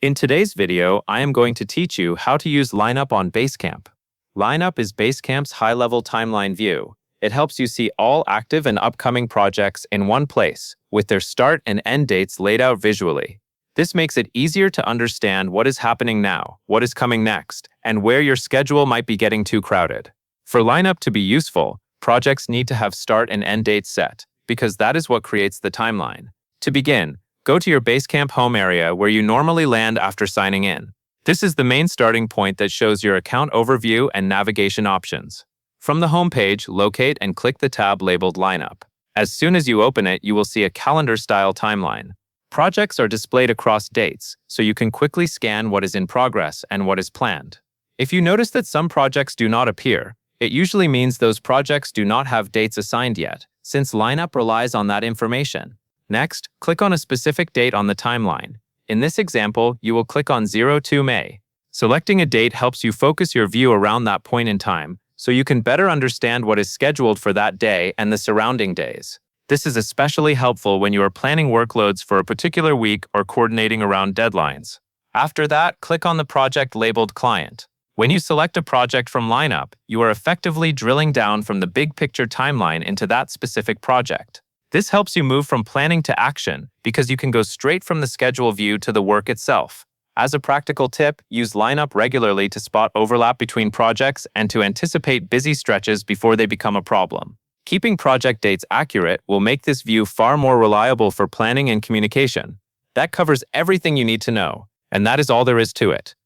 In today's video, I am going to teach you how to use Lineup on Basecamp. Lineup is Basecamp's high-level timeline view. It helps you see all active and upcoming projects in one place, with their start and end dates laid out visually. This makes it easier to understand what is happening now, what is coming next, and where your schedule might be getting too crowded. For Lineup to be useful, projects need to have start and end dates set, because that is what creates the timeline. To begin, go to your Basecamp home area where you normally land after signing in. This is the main starting point that shows your account overview and navigation options. From the home page, locate and click the tab labeled Lineup. As soon as you open it, you will see a calendar-style timeline. Projects are displayed across dates, so you can quickly scan what is in progress and what is planned. If you notice that some projects do not appear, it usually means those projects do not have dates assigned yet, since Lineup relies on that information. Next, click on a specific date on the timeline. In this example, you will click on 02 May. Selecting a date helps you focus your view around that point in time, so you can better understand what is scheduled for that day and the surrounding days. This is especially helpful when you are planning workloads for a particular week or coordinating around deadlines. After that, click on the project labeled Client. When you select a project from Lineup, you are effectively drilling down from the big picture timeline into that specific project. This helps you move from planning to action because you can go straight from the schedule view to the work itself. As a practical tip, use Lineup regularly to spot overlap between projects and to anticipate busy stretches before they become a problem. Keeping project dates accurate will make this view far more reliable for planning and communication. That covers everything you need to know, and that is all there is to it.